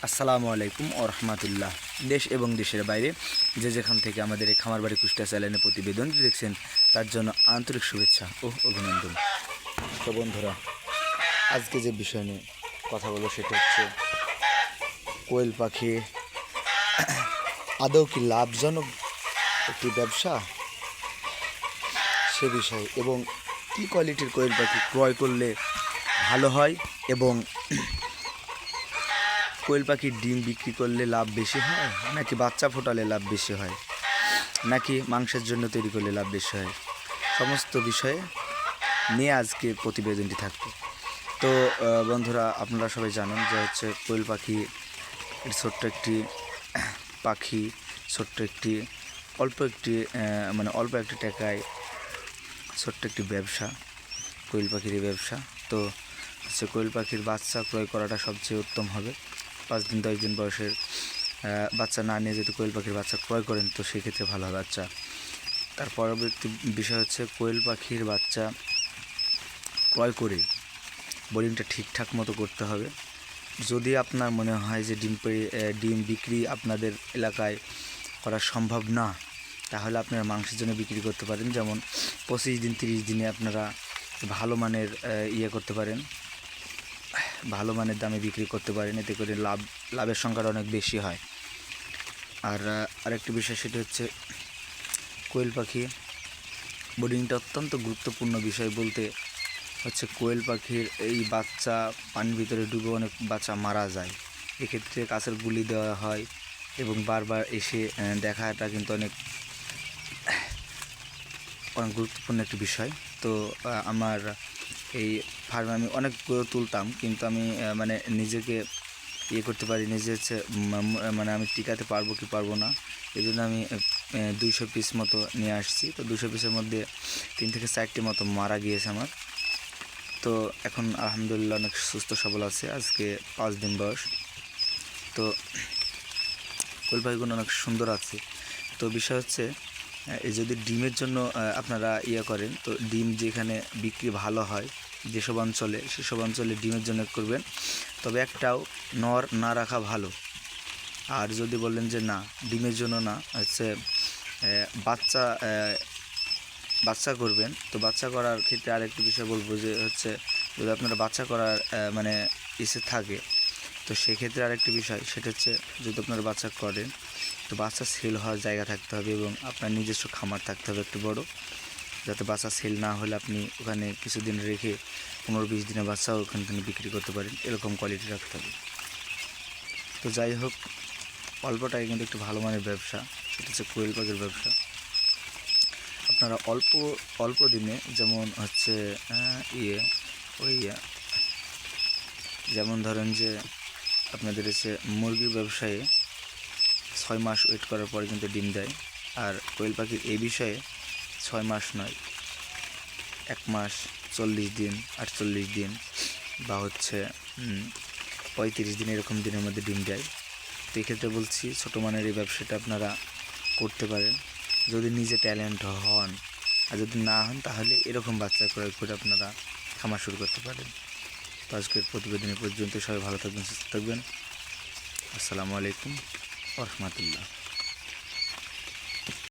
আসসালামু আলাইকুম ও রহমতুল্লাহ। দেশ এবং দেশের বাইরে যে যেখান থেকে আমাদের এই খামারবাড়ি কুষ্টিয়া চ্যানেলে প্রতিবেদনটি দেখছেন তার জন্য আন্তরিক শুভেচ্ছা ও অভিনন্দন। তো বন্ধুরা, আজকে যে বিষয় নিয়ে কথা বলবো সেটা হচ্ছে কোয়েল পাখি আদৌ কি লাভজনক একটি ব্যবসা সে বিষয়ে, এবং কী কোয়ালিটির কোয়েল পাখি ক্রয় করলে ভালো হয়, এবং কোয়েল পাখির ডিম বিক্রি করলে লাভ বেশি হয় নাকি বাচ্চা ফোটালে লাভ বেশি হয় নাকি মাংসের জন্য তৈরি করলে লাভ বেশি হয়, সমস্ত বিষয়ে নিয়ে আজকে প্রতিবেদনটি থাকবে। তো বন্ধুরা, আপনারা সবাই জানেন যে হচ্ছে কোয়েল পাখি ছোট্ট একটি পাখি, ছোট্ট একটি অল্প একটি টাকায় ছোট্ট একটি ব্যবসা, কোয়েল পাখির ব্যবসা। তো হচ্ছে কোয়েল পাখির বাচ্চা ক্রয় করাটা সবচেয়ে উত্তম হবে। 5-10 দিন বয়সের বাচ্চা না নিয়ে যদি কোয়েল পাখির বাচ্চা ক্রয় করেন তো সেক্ষেত্রে ভালো হবে বাচ্চা। তার পরবর্তী বিষয় হচ্ছে কোয়েল পাখির বাচ্চা ক্রয় করে বোর্ডিংটা ঠিকঠাক মতো করতে হবে। যদি আপনার মনে হয় যে ডিম বিক্রি আপনাদের এলাকায় করা সম্ভব না, তাহলে আপনারা মাংসের জন্য বিক্রি করতে পারেন। যেমন 25 দিন 30 দিনে আপনারা ভালো মানের করতে পারেন, ভালো মানের দামে বিক্রি করতে পারেন, এতে করে লাভের সংখ্যাটা অনেক বেশি হয়। আর আরেকটি বিষয় সেটা হচ্ছে কোয়েল পাখি বোর্ডিংটা অত্যন্ত গুরুত্বপূর্ণ বিষয় বলতে হচ্ছে কোয়েল পাখির এই বাচ্চা পানির ভিতরে ডুবে অনেক বাচ্চা মারা যায়। এক্ষেত্রে কাছের গুলি দেওয়া হয় এবং বারবার এসে দেখাটা কিন্তু অনেক গুরুত্বপূর্ণ একটি বিষয়। তো আমার এই ফার্মে আমি অনেক গরু তুলতাম, কিন্তু আমি মানে নিজেকে করতে পারি নিজে হচ্ছে মানে আমি টিকাতে পারবো কি পারবো না, এই জন্য আমি 200 পিস মতো নিয়ে আসছি। তো 200 পিসের মধ্যে 3 থেকে 4টি মতো মারা গিয়েছে আমার। তো এখন আলহামদুলিল্লাহ অনেক সুস্থ সবল আছে, আজকে 5 দিন বয়স। তো কোয়েল পাখিগুলো অনেক সুন্দর আছে। তো বিষয় হচ্ছে যদি ডিমের জন্য আপনারা করেন, তো ডিম যেখানে বিক্রি ভালো হয় যেসব অঞ্চলে, সেসব অঞ্চলে ডিমের জন্য করবেন, তবে একটাও নর না রাখা ভালো। আর যদি বললেন যে না ডিমের জন্য না, হচ্ছে বাচ্চা বাচ্চা করবেন, তো বাচ্চা করার ক্ষেত্রে আরেকটি বিষয় বলবো যে হচ্ছে যদি আপনারা বাচ্চা করার মানে ইচ্ছে থাকে, তো সেক্ষেত্রে আরেকটি বিষয় সেটা হচ্ছে যদি আপনারা বাচ্চা করেন তো বাচ্চা সেল হওয়ার জায়গা থাকতে হবে এবং আপনার নিজস্ব খামার থাকতে হবে একটু বড়, যাতে বাচ্চা সেল না হলে আপনি ওখানে কিছুদিন রেখে 15-20 দিনের বাচ্চাও ওখান থেকে বিক্রি করতে পারেন, এরকম কোয়ালিটি রাখতে হবে। তো যাই হোক, অল্পটাই কিন্তু একটু ভালো মানের ব্যবসা, সেটা হচ্ছে কোয়েল পাখির ব্যবসা। আপনারা অল্প দিনে, যেমন হচ্ছে যেমন ধরেন যে আপনাদের এসে মুরগির ব্যবসায়ে 6 মাস ওয়েট করার পরে কিন্তু ডিম দেয়, আর কোয়েল পাখির এই বিষয়ে 6 মাস নয়, 1 মাস 40 দিন 48 দিন বা হচ্ছে 35 দিন এরকম দিনের মধ্যে ডিম দেয়। তো এক্ষেত্রে বলছি ছোটো মানের এই ব্যবসাটা আপনারা করতে পারেন যদি নিজে ট্যালেন্ট হন, আর যদি না হন তাহলে এরকম বাচ্চা ক্রয় করে আপনারা খামার শুরু করতে পারেন। তো আজকের প্রতিবেদন পর্যন্ত, সবাই ভালো থাকবেন, সুস্থ থাকবেন। আসসালামু আলাইকুম ওয়া রাহমাতুল্লাহ।